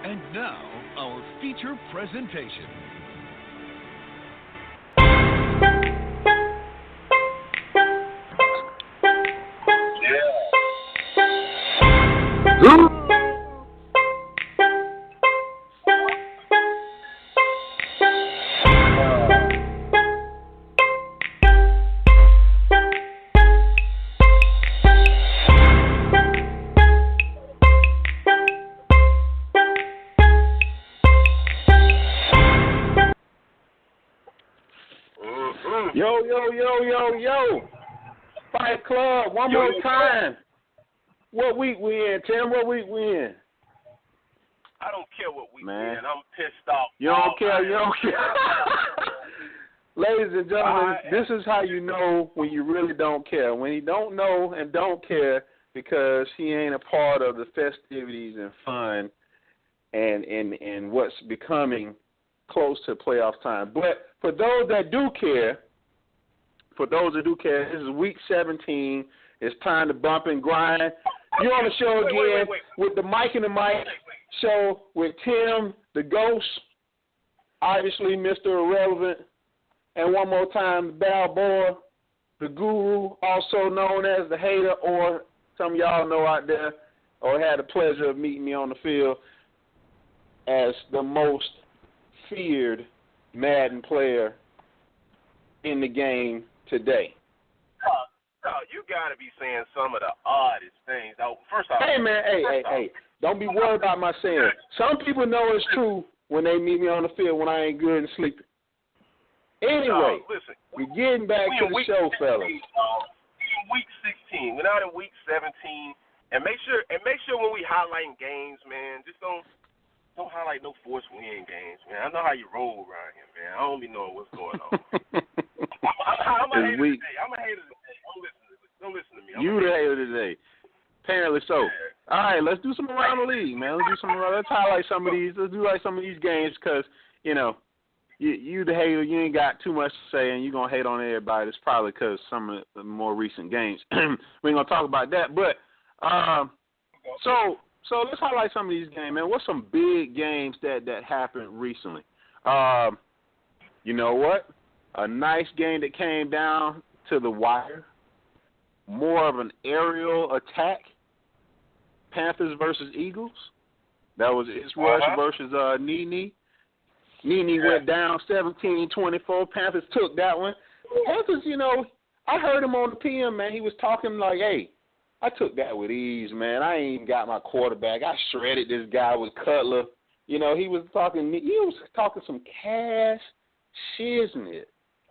And now, our feature presentation. Yo. Fight Club, one more time. What week we in, Tim? What week we in? I don't care what week we in. I'm pissed off. You don't care. Ladies and gentlemen, this is how you know when you really don't care. When you don't know and don't care because he ain't a part of the festivities and fun and what's becoming close to playoff time. But for those that do care, this is week 17. It's time to bump and grind. You're on the show again with the Mike and the Mike show with Tim, the Ghost, obviously Mr. Irrelevant, and one more time, the Balboa, the Guru, also known as the Hater, or some of y'all know out there or had the pleasure of meeting me on the field as the most feared Madden player in the game today. You got to be saying some of the oddest things. First off, hey, man, hey. Don't be worried about my saying. Some people know it's true when they meet me on the field when I ain't good and sleeping. Anyway, listen, we're getting back to the show, 16, fellas. Week 16. We're not in week 17. And make sure when we highlighting games, man, just don't highlight no force win games, man. I know how you roll around here, man. I don't be knowing what's going on. I'm a hater today. Don't listen to me. You the hater today. Apparently so. Yeah. All right, let's do some around the league, man. Let's highlight some of these. Let's do like some of these games because, you know, you the hater, you ain't got too much to say, and you're going to hate on everybody. It's probably because some of the more recent games. We ain't going to talk about that. But so let's highlight some of these games, man. What's some big games that happened recently? You know what? A nice game that came down to the wire. More of an aerial attack. Panthers versus Eagles. That was Rush versus neenee. Neenee went down 17-24. Panthers took that one. Panthers, you know, I heard him on the PM, man. He was talking like, hey, I took that with ease, man. I ain't even got my quarterback. I shredded this guy with Cutler. You know, he was talking some cash shiznit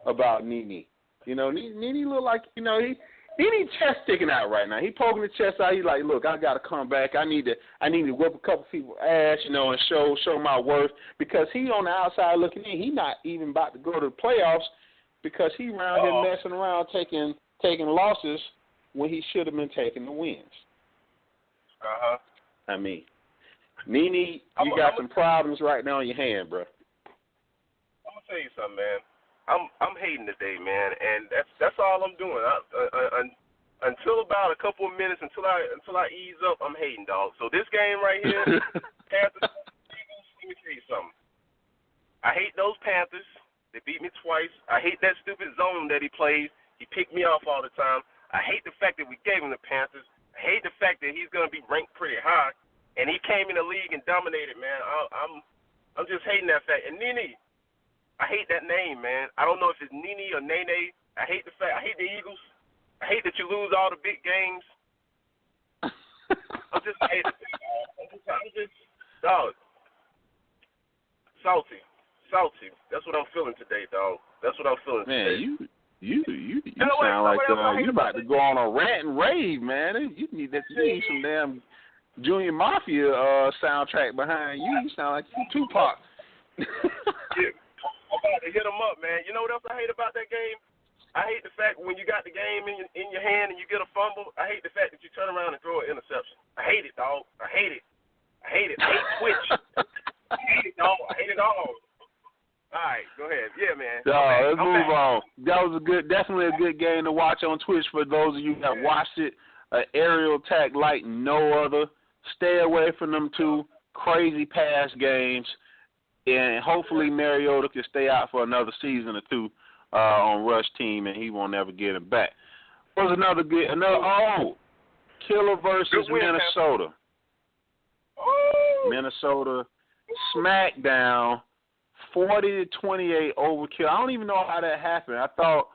about Neenee. You know, Neenee look like, you know, he need chest sticking out right now. He poking the chest out. He like, look, I got to come back. I need to whip a couple people's ass, you know, and show my worth because he on the outside looking in. He not even about to go to the playoffs because he around here messing around taking losses when he should have been taking the wins. I mean, Neenee, you got some problems right now in your hand, bro. I'm gonna tell you something, man. I'm hating today, man, and that's all I'm doing. Until about a couple of minutes, until I ease up, I'm hating, dog. So this game right here, Panthers. Let me tell you something. I hate those Panthers. They beat me twice. I hate that stupid zone that he plays. He picked me off all the time. I hate the fact that we gave him the Panthers. I hate the fact that he's gonna be ranked pretty high, and he came in the league and dominated, man. I'm just hating that fact. And Neenee. I hate that name, man. I don't know if it's Neenee or Nene. I hate the Eagles. I hate that you lose all the big games. I'm just hating. I'm just dog. Salty. That's what I'm feeling today, dog. That's what I'm feeling today. Man, you sound like you about to go on a rant and rave, man. You need some damn Junior Mafia soundtrack behind you. You sound like Tupac. Yeah. I'm about to hit him up, man. You know what else I hate about that game? I hate the fact when you got the game in your hand and you get a fumble, I hate the fact that you turn around and throw an interception. I hate it, dog. I hate it. I hate Twitch. I hate it, dog. I hate it all. All right, go ahead. Yeah, man. Let's move on. That was definitely a good game to watch on Twitch for those of you that watched it. An aerial attack like no other. Stay away from them two. crazy pass games, and hopefully Mariota can stay out for another season or two on rush team, and he won't ever get him back. Was Killer versus Minnesota. Minnesota smackdown, 40-28 overkill. I don't even know how that happened. I thought,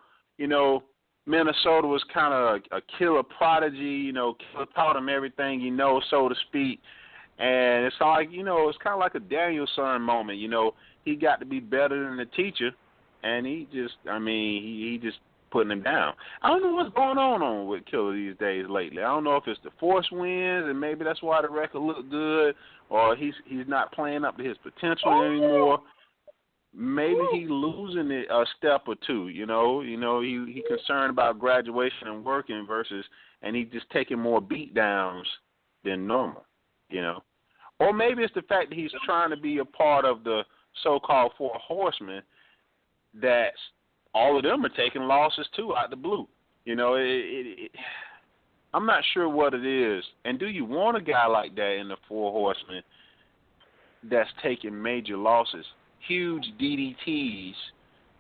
Minnesota was kind of a killer prodigy. Killer taught him everything he knows, so to speak. And it's like, it's kind of like a Danielson moment. He got to be better than the teacher, and he just putting him down. I don't know what's going on with Killer these days lately. I don't know if it's the force winds, and maybe that's why the record looked good, or he's not playing up to his potential anymore. Maybe he's losing it a step or two. He concerned about graduation and working and he just taking more beat downs than normal. Or maybe it's the fact that he's trying to be a part of the so-called Four Horsemen that's all of them are taking losses, too, out the blue. I'm not sure what it is. And do you want a guy like that in the Four Horsemen that's taking major losses, huge DDTs,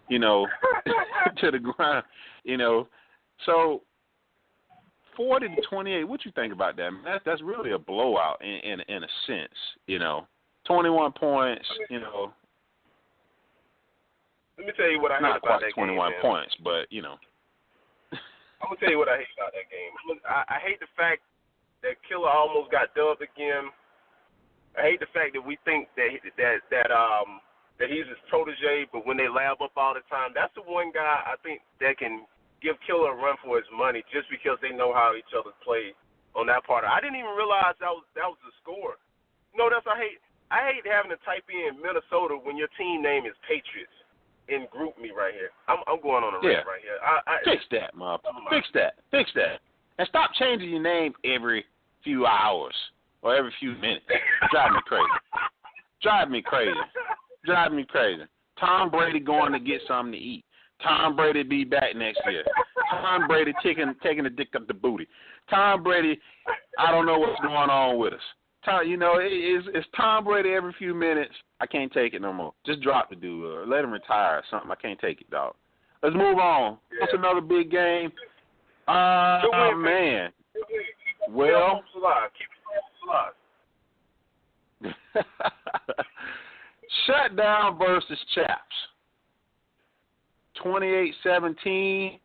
to the ground, So 40-28, what you think about that? That's really a blowout in a sense, 21 points, Let me tell you what I hate about that game. Not quite 21 points, but, I'm going to tell you what I hate about that game. I hate the fact that Killer almost got dubbed again. I hate the fact that we think that he's his protege, but when they lab up all the time, that's the one guy I think that can give Killer a run for his money just because they know how each other play on that part. I didn't even realize that was the score. That's what I hate. I hate having to type in Minnesota when your team name is Patriots and group me right here. I'm going on a rant right here. Fix that, motherfucker. Fix that. And stop changing your name every few hours or every few minutes. Drive me crazy. Tom Brady going to get something to eat. Tom Brady be back next year. Tom Brady taking a dick up the booty. Tom Brady, I don't know what's going on with us. It's Tom Brady every few minutes. I can't take it no more. Just drop the dude or let him retire or something. I can't take it, dog. Let's move on. What's another big game? Man. Well. Keep it alive. Shutdown versus Chaps. 28-17.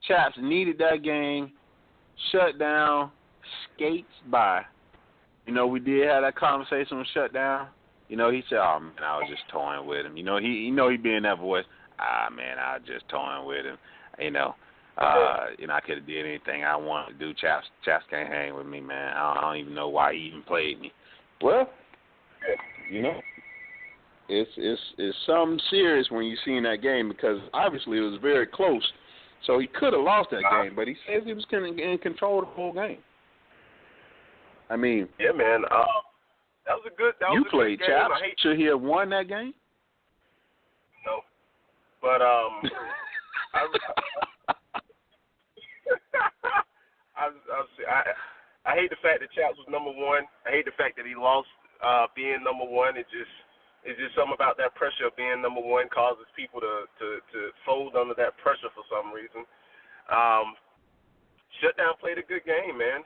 Chaps needed that game. Shutdown skates by. We did have that conversation with Shutdown. He said, "Oh man, I was just toying with him." He being that voice. Man, I was just toying with him. I could have did anything I wanted to do. Chaps can't hang with me, man. I don't even know why he even played me. Well, it's something serious when you see in that game because obviously it was very close. So he could have lost that game, but he says he was in control of the whole game. Yeah, man. That was a good. You played game. Chaps. Should he have won that game? No, but I hate the fact that Chaps was number one. I hate the fact that he lost being number one. It's just something about that pressure of being number one causes people to fold under that pressure for some reason. Shutdown played a good game, man.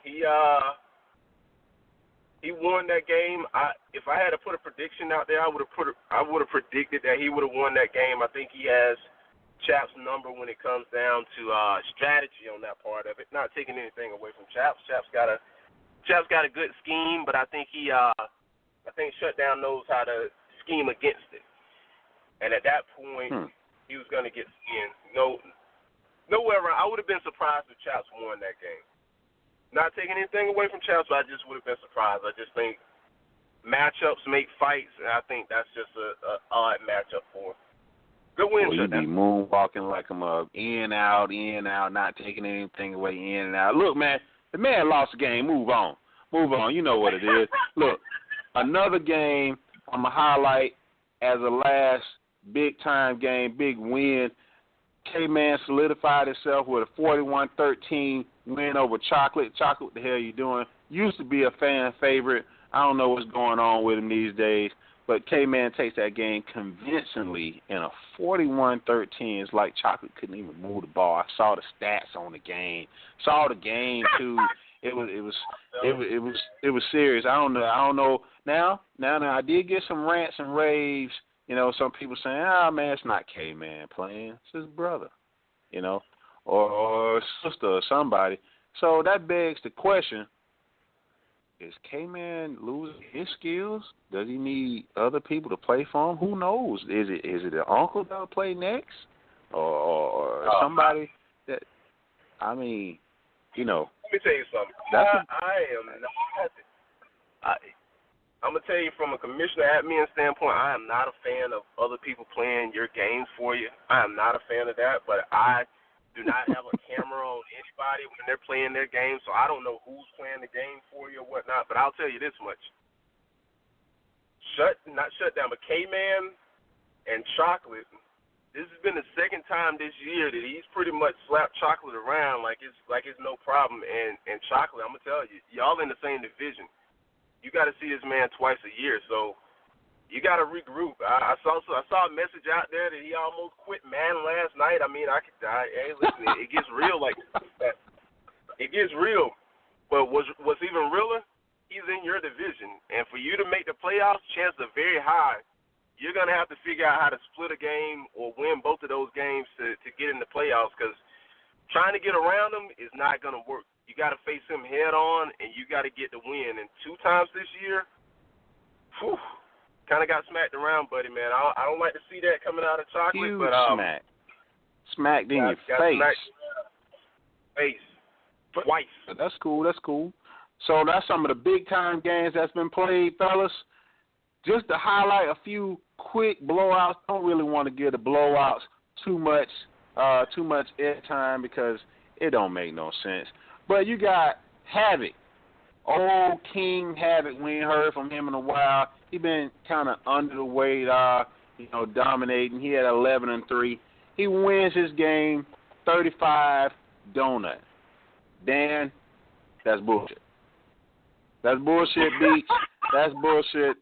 He won that game. If I had to put a prediction out there, I would have predicted that he would have won that game. I think he has Chaps' number when it comes down to strategy on that part of it. Not taking anything away from Chaps. Chaps got a good scheme, but I think Shutdown knows how to scheme against it. And at that point, he was going to get skinned. Nowhere around. I would have been surprised if Chaps won that game. Not taking anything away from Chaps, but I just would have been surprised. I just think matchups make fights, and I think that's just an odd matchup for him. Good win, Shutdown. You be moonwalking like I'm in, out, not taking anything away, in and out. Look, man, the man lost the game. Move on. You know what it is. Look, another game I'm going to highlight as a last big-time game, big win. K-Man solidified itself with a 41-13 win over Chocolate. Chocolate, what the hell you doing? Used to be a fan favorite. I don't know what's going on with him these days, but K-Man takes that game convincingly in a 41-13. It's like Chocolate couldn't even move the ball. I saw the stats on the game. Saw the game too. It was serious. I don't know. Now I did get some rants and raves. You know, some people saying, man, it's not K-Man playing. It's his brother, you know, or sister or somebody. So that begs the question, is K-Man losing his skills? Does he need other people to play for him? Who knows? Is it an uncle that will play next? Or somebody that, I mean, you know. Let me tell you something. I'm going to tell you from a commissioner admin standpoint, I am not a fan of other people playing your games for you. I am not a fan of that, but I do not have a camera on anybody when they're playing their game, so I don't know who's playing the game for you or whatnot, but I'll tell you this much. Not Shutdown, but K-Man and Chocolate, this has been the second time this year that he's pretty much slapped Chocolate around like it's no problem, and Chocolate, I'm going to tell you, y'all in the same division. You got to see this man twice a year, so you got to regroup. I saw a message out there that he almost quit Madden last night. I mean, hey, listen, it gets real like that. It gets real. But what's even realer, he's in your division. And for you to make the playoffs, chances are very high. You're going to have to figure out how to split a game or win both of those games to get in the playoffs, because trying to get around him is not going to work. You got to face him head on, and you got to get the win. And 2 times this year, kind of got smacked around, buddy, man. I don't like to see that coming out of Chocolate. Huge but smack. Smacked in your face. Face. Twice. But that's cool. So that's some of the big-time games that's been played, fellas. Just to highlight a few quick blowouts. Don't really want to give the blowouts too much airtime because it don't make no sense. But you got Havoc. Old King Havoc, we ain't heard from him in a while. He been kind of under the weight, dominating. He had 11-3. He wins his game 35 donut. Dan, that's bullshit. That's bullshit, Beach. That's bullshit.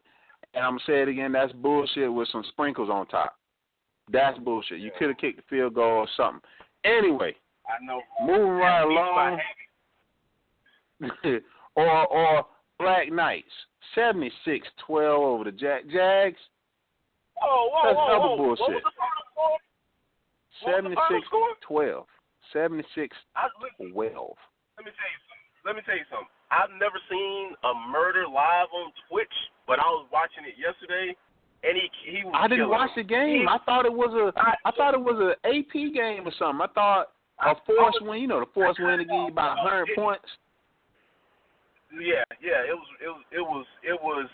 And I'm going to say it again, that's bullshit with some sprinkles on top. That's bullshit. You could have kicked the field goal or something. Anyway, I know. Moving right along. or Black Knights, 76-12 over the Jags. That's other bullshit. 76-12. 76-12. Let me tell you something. I've never seen a murder live on Twitch, but I was watching it yesterday, and he was. I didn't watch the game. I thought it was an AP game or something. I thought a forced win. You know, the forced win to give you about 100 points. Yeah. It was.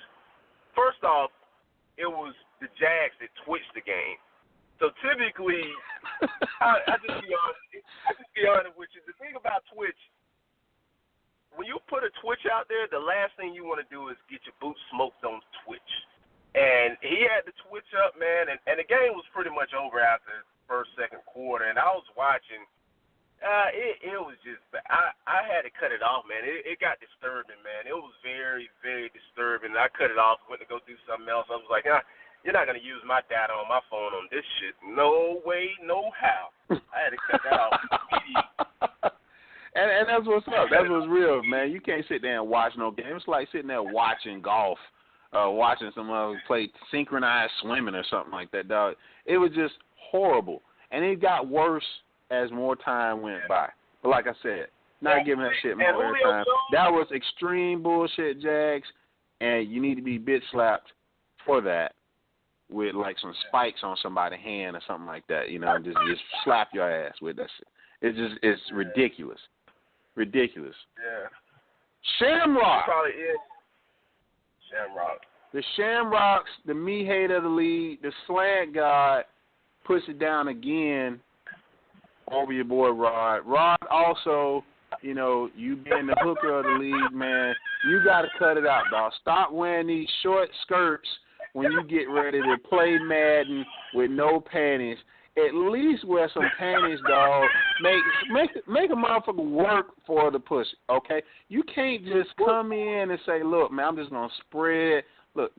First off, it was the Jags that twitched the game. So typically, I just be honest with you. The thing about Twitch, when you put a Twitch out there, the last thing you want to do is get your boots smoked on Twitch. And he had the Twitch up, man, and the game was pretty much over after the first, second quarter. And I was watching. It was just, I had to cut it off, man. It got disturbing, man. It was very, very disturbing. I cut it off, went to go do something else. I was like, you're not going to use my data on my phone on this shit. No way, no how. I had to cut that off. And that's what's up. That's what's real, man. You can't sit there and watch no game. It's like sitting there watching golf, watching someone play synchronized swimming or something like that, dog. It was just horrible. And it got worse as more time went by. But like I said, not giving that shit more airtime. That was extreme bullshit, Jags, and you need to be bit slapped for that with like some spikes on somebody's hand or something like that. You know, just slap your ass with that shit. It's ridiculous. Ridiculous. Yeah. Shamrock. Probably is. Shamrock. The Shamrocks, the me hate of the league, the slant god, puts it down again over your boy Rod. Rod also, you know, you being the hooker of the league, man, you got to cut it out, dog. Stop wearing these short skirts when you get ready to play Madden with no panties. at least wear some panties, dog. Make a motherfucker work for the pussy, okay? You can't just come in and say, look, man, I'm just going to spread. Look,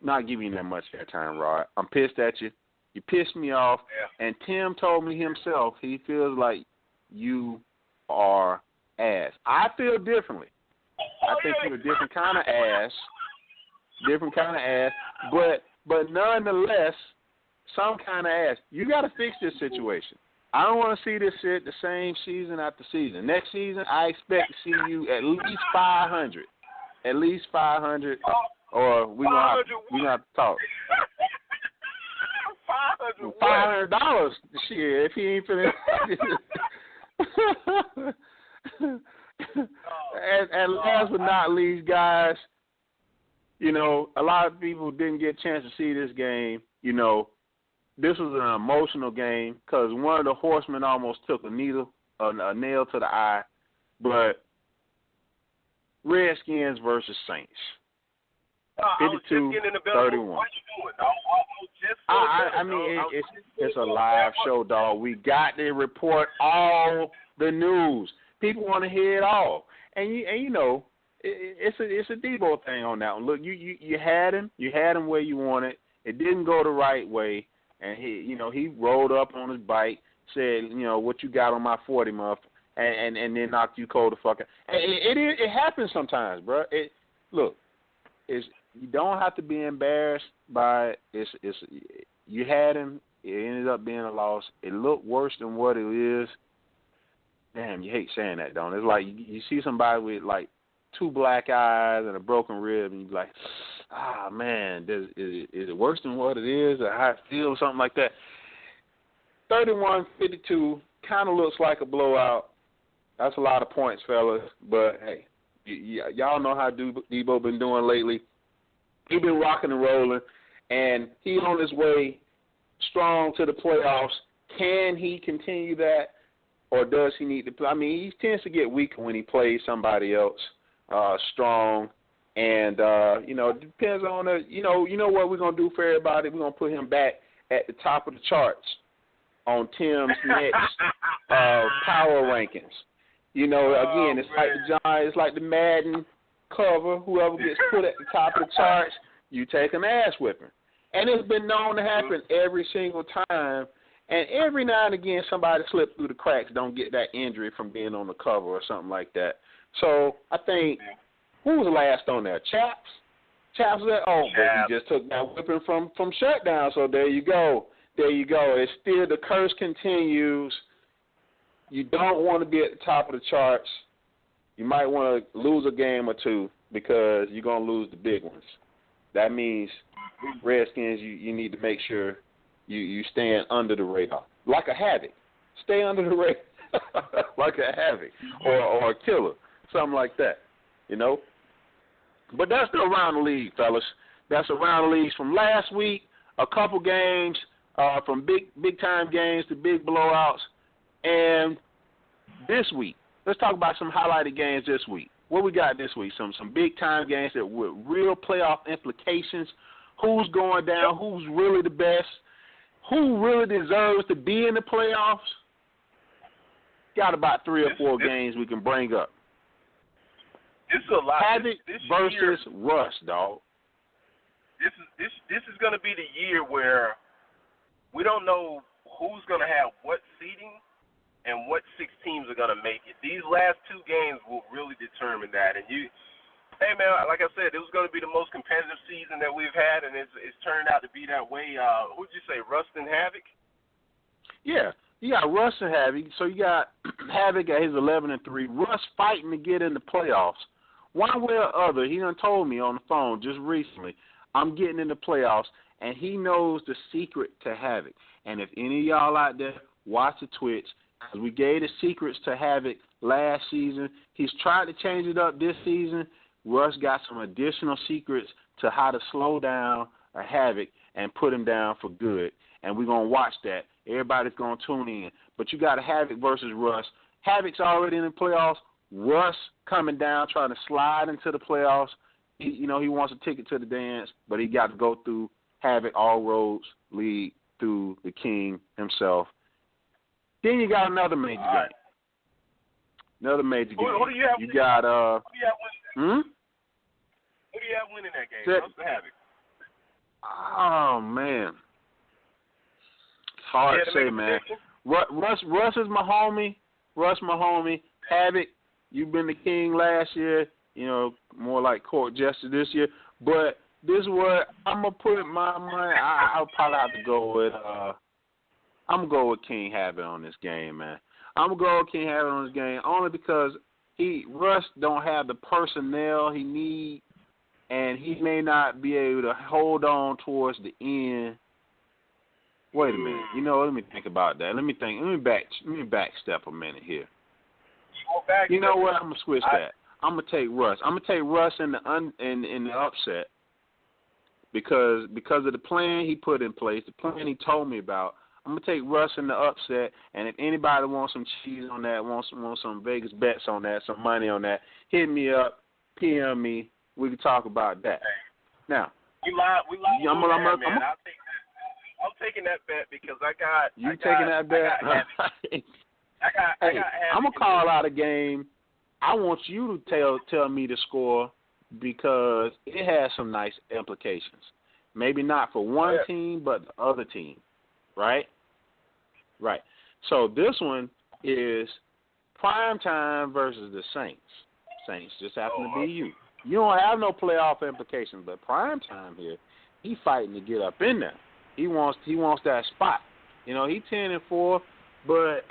not giving you that much that time, Rod. I'm pissed at you. You pissed me off. Yeah. And Tim told me himself he feels like you are ass. I feel differently. I think you're a different kind of ass. But nonetheless, some kind of ass. You got to fix this situation. I don't want to see this shit the same season after season. Next season, I expect to see you at least 500. At least 500, or we're going to have to talk. $500. Shit, if he ain't finished. And last but not least, guys, you know, a lot of people didn't get a chance to see this game. You know, this was an emotional game because one of the horsemen almost took a nail to the eye. But Redskins versus Saints. 52-31. I mean, it's a live show, dog. We got to report all the news. People want to hear it all, and you know, it's a Debo thing on that one. Look, you had him where you wanted. It didn't go the right way, and he rolled up on his bike, said, you know, what you got on my 40, muff, and then knocked you cold the fuck out. It happens sometimes, bro. You don't have to be embarrassed by it. You had him. It ended up being a loss. It looked worse than what it is. Damn, you hate saying that, don't it? It's like you see somebody with like 2 black eyes and a broken rib, and you're like, man, is it worse than what it is, or how it feels, something like that. 31-52 kind of looks like a blowout. That's a lot of points, fellas. But hey, y'all know how Debo been doing lately. He's been rocking and rolling, and he's on his way strong to the playoffs. Can he continue that, or does he need to play? I mean, he tends to get weaker when he plays somebody else strong, and it depends on the. You know what we're gonna do for everybody? We're gonna put him back at the top of the charts on Tim's next power rankings. You know, again, it's like the Madden cover. Whoever gets put at the top of the charts, you take an ass whipping. And it's been known to happen every single time. And every now and again, somebody slips through the cracks, don't get that injury from being on the cover or something like that. So I think, who was last on there? Chaps was there? Oh, but he just took that whipping from Shutdown. So there you go. It's still, the curse continues. You don't want to be at the top of the charts. You might want to lose a game or two because you're going to lose the big ones. That means, Redskins, you need to make sure you stand under the radar. Like a Havoc. Stay under the radar. Like a Havoc or a Killer. Something like that, you know. But that's the Around the League, fellas. That's Around the League from last week, a couple games, from big-time games to big blowouts. And this week, let's talk about some highlighted games this week. What we got this week? Some big-time games that with real playoff implications. Who's going down? Who's really the best? Who really deserves to be in the playoffs? Got about 3 or 4 games we can bring up. It's a lot. Havoc versus Russ, dog. This is going to be the year where we don't know who's going to have what seeding and what 6 teams are going to make it. These last 2 games will really determine that. And hey, man, like I said, it was going to be the most competitive season that we've had, and it's turned out to be that way. Who'd you say, Russ and Havoc? Yeah, you got Russ and Havoc. So you got Havoc at his 11-3. Russ fighting to get in the playoffs. One way or other, he done told me on the phone just recently, I'm getting in the playoffs, and he knows the secret to Havoc. And if any of y'all out there watch the Twitch, because we gave the secrets to Havoc last season, he's tried to change it up this season. Russ got some additional secrets to how to slow down a Havoc and put him down for good. And we're going to watch that. Everybody's going to tune in. But you got a Havoc versus Russ. Havoc's already in the playoffs. Russ coming down, trying to slide into the playoffs. He wants a ticket to the dance, but he got to go through Havoc. All roads lead through the king himself. Then you got another major game. Another major game. Who do you have? You got Who do you have winning? Who do you have winning that game? What's the Havoc? Oh man, it's hard to say, man. Russ is my homie. Russ, my homie. Havoc, you've been the king last year. You know, more like court jester this year. But this is what I'm gonna put my money. I'll probably have to go with. I'm gonna go with King Havoc on this game, man. I'm gonna go with King Havoc on this game only because Russ don't have the personnel he needs, and he may not be able to hold on towards the end. Wait a minute. You know, let me think about that. Let me back step a minute here. You know what? I'm gonna switch that. I'm gonna take Russ. I'm gonna take Russ in the upset because of the plan he put in place, the plan he told me about. I'm gonna take Russ in the upset, and if anybody wants some cheese on that, wants some Vegas bets on that, some money on that, hit me up, PM me. We can talk about that. Now, we lied. I'm taking that bet because I got. You taking that bet? I'm gonna call out a game. I want you to tell me the score because it has some nice implications. Maybe not for one team, but the other team. Right? Right. So this one is primetime versus the Saints. Saints just happen to be you. You don't have no playoff implications, but primetime here, he fighting to get up in there. He wants that spot. You know, he 10-4, but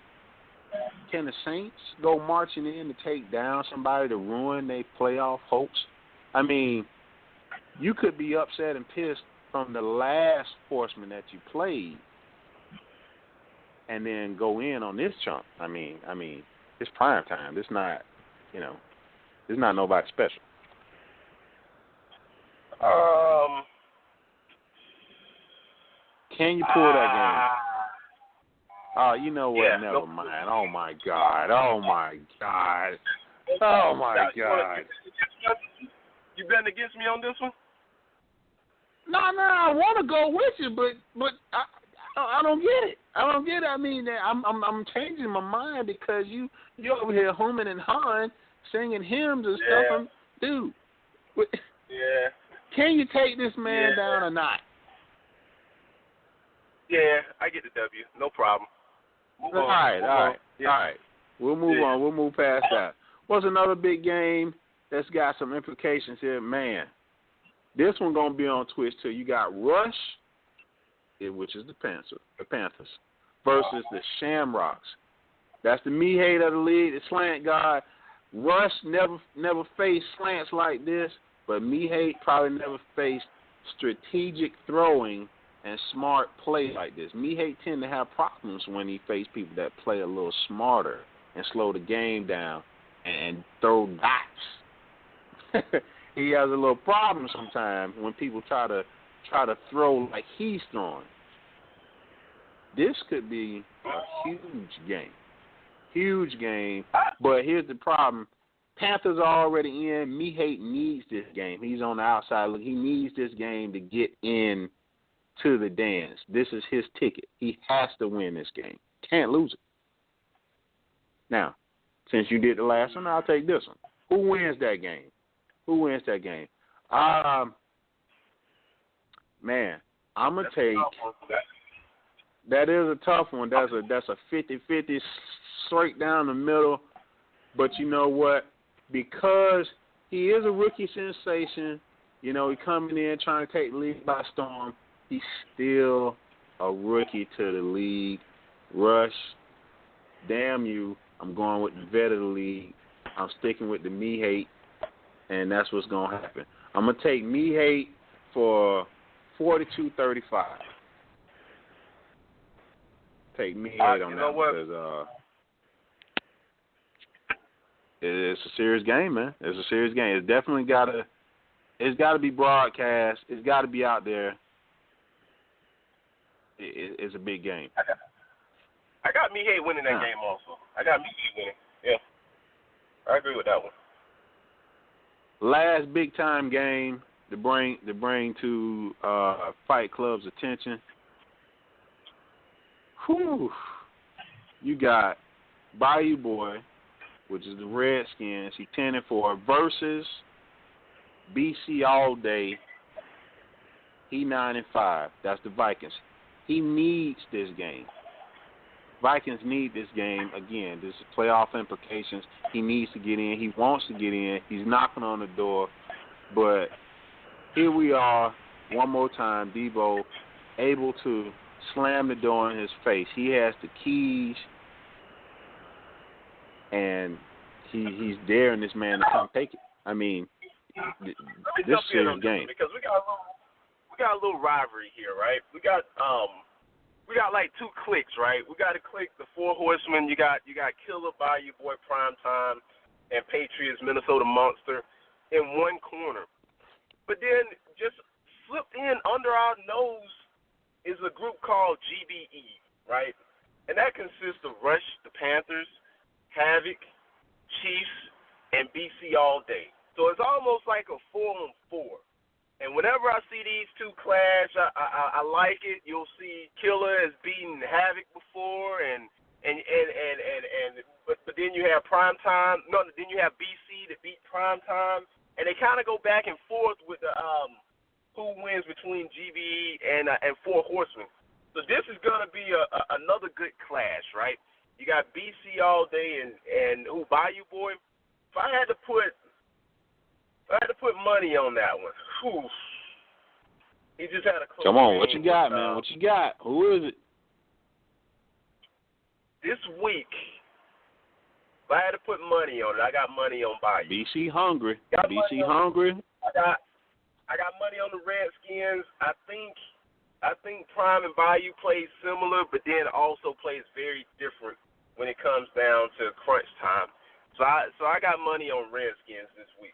can the Saints go marching in to take down somebody to ruin their playoff hopes? I mean, you could be upset and pissed from the last horseman that you played and then go in on this chunk. I mean, it's prime time. It's not, it's not nobody special. Can you pull that game? Oh, you know what? Never mind. Oh my God. You betting against me on this one? No, I want to go with you, but I don't get it. I mean, I'm changing my mind because you're over here humming and hawing, singing hymns and stuff. Dude, can you take this man down or not? Yeah, I get the W. No problem. All right. We'll move on. We'll move past that. What's another big game that's got some implications here? Man, this one going to be on Twitch too. You got Rush, which is the Panthers, versus the Shamrocks. That's the me-hate of the league, the slant guard. Rush never faced slants like this, but me-hate probably never faced strategic throwing and smart play like this. Me-hate tend to have problems when he face people that play a little smarter and slow the game down and throw dots. He has a little problem sometimes when people try to throw like he's throwing. This could be a huge game. But here's the problem: Panthers are already in. Me-hate needs this game. He's on the outside. Look, he needs this game to get in to the dance. This is his ticket. He has to win this game. Can't lose it. Now, since you did the last one, I'll take this one. Who wins that game? Man, I'm going to take – that is a tough one. That's a 50-50 straight down the middle. But you know what? Because he is a rookie sensation, he coming in trying to take the league by storm, he's still a rookie to the league. Rush, damn you, I'm going with the vet of the league. I'm sticking with the me-hate, and that's what's going to happen. I'm going to take me-hate for 42-35. Take me-hate on that one because it's a serious game, man. It's a serious game. It's definitely got to be broadcast. It's got to be out there. It's a big game. I got me-hate winning that game also. I got me-hate winning. Yeah. I agree with that one. Last big-time game to bring to Fight Club's attention. Whew. You got Bayou Boy, which is the Redskins. He 10-4 versus bcallday. He 9-5. That's the Vikings. He needs this game. Vikings need this game again. This is playoff implications. He needs to get in. He wants to get in. He's knocking on the door. But here we are, one more time, Debo able to slam the door in his face. He has the keys, and he's daring this man to come take it. I mean, this is a serious game. Because we got a little rivalry here, right? We got like two cliques, right? We got a clique, the Four Horsemen. You got Killer Bayou Boy Primetime and Patriots Minnesota Monster in one corner. But then just slipped in under our nose is a group called GBE, right? And that consists of Rush, the Panthers, Havoc, Chiefs, and BC All Day. So it's almost like a 4-on-4. And whenever I see these two clash, I like it. You'll see Killer has beaten Havoc before, but then you have Primetime. No, then you have BC that beat Primetime, and they kind of go back and forth with the who wins between GBE and Four Horsemen. So this is gonna be another good clash, right? You got BC All Day and Bayou Boy. If I had to put money on that one. Whew. He just had a close Come on, game what you got, with, man? What you got? Who is it? This week, if I had to put money on it, I got money on Bayou. BC hungry. BC hungry. I got money on the Redskins. I think Prime and Bayou plays similar, but then also plays very different when it comes down to crunch time. So I got money on Redskins this week.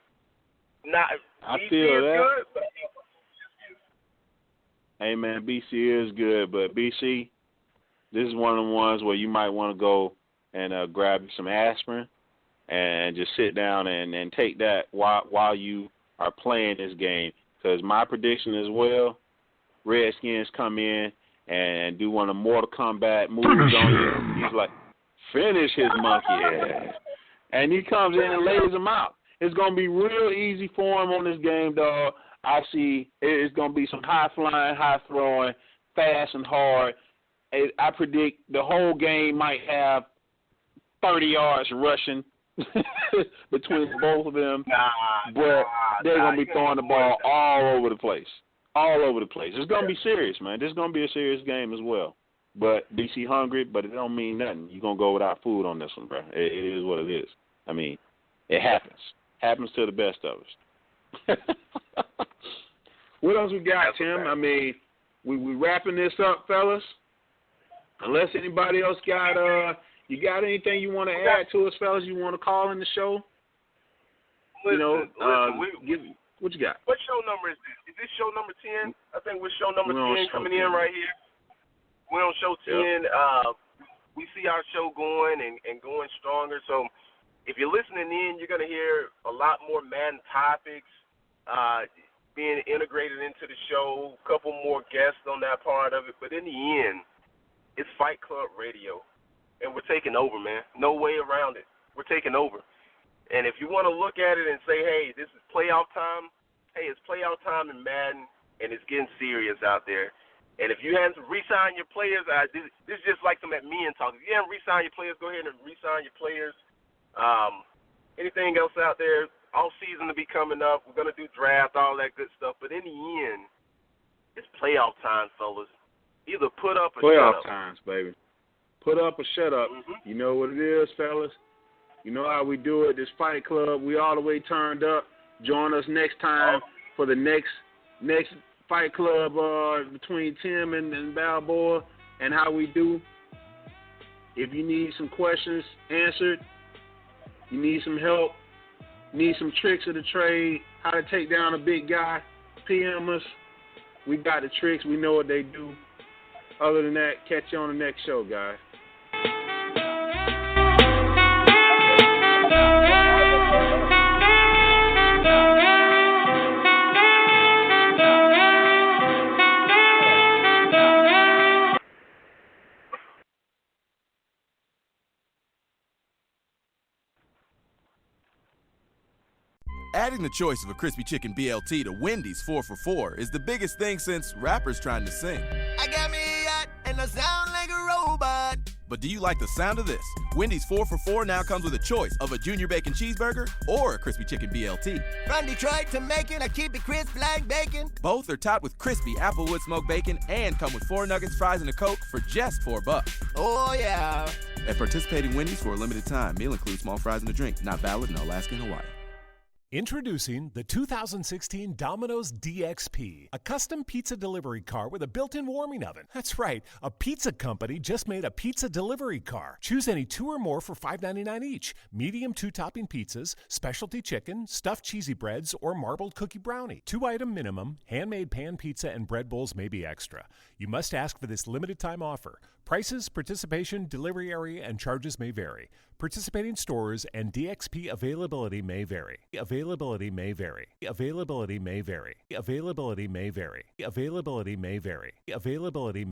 I BC feel is that. good, but hey, man, BC is good, but BC, this is one of the ones where you might want to go and grab some aspirin and just sit down and take that while you are playing this game. Because my prediction as well, Redskins come in and do one of Mortal Kombat moves on you. He's like, finish his monkey ass. And he comes in and lays him out. It's going to be real easy for him on this game, dog. I see it's going to be some high-flying, high-throwing, fast and hard. I predict the whole game might have 30 yards rushing between both of them. But they're going to be throwing the ball all over the place. All over the place. It's going to be serious, man. This is going to be a serious game as well. But BC hungry, but it don't mean nothing. You're going to go without food on this one, bro. It is what it is. I mean, it happens. Happens to the best of us. What else we got, Tim? I mean, we wrapping this up, fellas. Unless anybody else got you got anything you want to add to us, fellas? You want to call in the show? Listen, what you got? What show number is this? Is this show number 10? I think we're show number 10 coming in right here. We're on show 10. Yep. We see our show going and going stronger. So if you're listening in, you're going to hear a lot more Madden topics being integrated into the show, a couple more guests on that part of it. But in the end, it's Fight Club Radio, and we're taking over, man. No way around it. We're taking over. And if you want to look at it and say, hey, this is playoff time, hey, it's playoff time in Madden, and it's getting serious out there. And if you haven't re-signed your players, this is just like some men talk. If you haven't re-signed your players, go ahead and re-sign your players. Anything else out there, all season to be coming up. We're going to do draft, all that good stuff. But in the end, it's playoff time, fellas. Either put up or shut up. Playoff times, baby. Put up or shut up. Mm-hmm. You know what it is, fellas. You know how we do it. This Fight Club, we all the way turned up. Join us next time for the next Fight Club between Tim and Balboa and how we do. If you need some questions answered, you need some help, need some tricks of the trade, how to take down a big guy, PM us. We got the tricks. We know what they do. Other than that, catch you on the next show, guys. Adding the choice of a crispy chicken BLT to Wendy's 4 for $4 is the biggest thing since rappers trying to sing. I got me a yacht and I sound like a robot. But do you like the sound of this? Wendy's 4 for $4 now comes with a choice of a junior bacon cheeseburger or a crispy chicken BLT. From Detroit to Macon, I keep it crisp like bacon. Both are topped with crispy applewood smoked bacon and come with 4 nuggets, fries, and a Coke for just $4. Oh, yeah. At participating Wendy's for a limited time, meal includes small fries and a drink. Not valid in Alaska and Hawaii. Introducing the 2016 Domino's DXP, a custom pizza delivery car with a built-in warming oven. That's right, a pizza company just made a pizza delivery car. Choose any 2 or more for $5.99 each. Medium 2-topping pizzas, specialty chicken, stuffed cheesy breads, or marbled cookie brownie. 2-item minimum, handmade pan pizza and bread bowls may be extra. You must ask for this limited time offer. Prices, participation, delivery area, and charges may vary. Participating stores and DXP availability may vary. Availability may vary. Availability may vary. Availability may vary. Availability may vary. Availability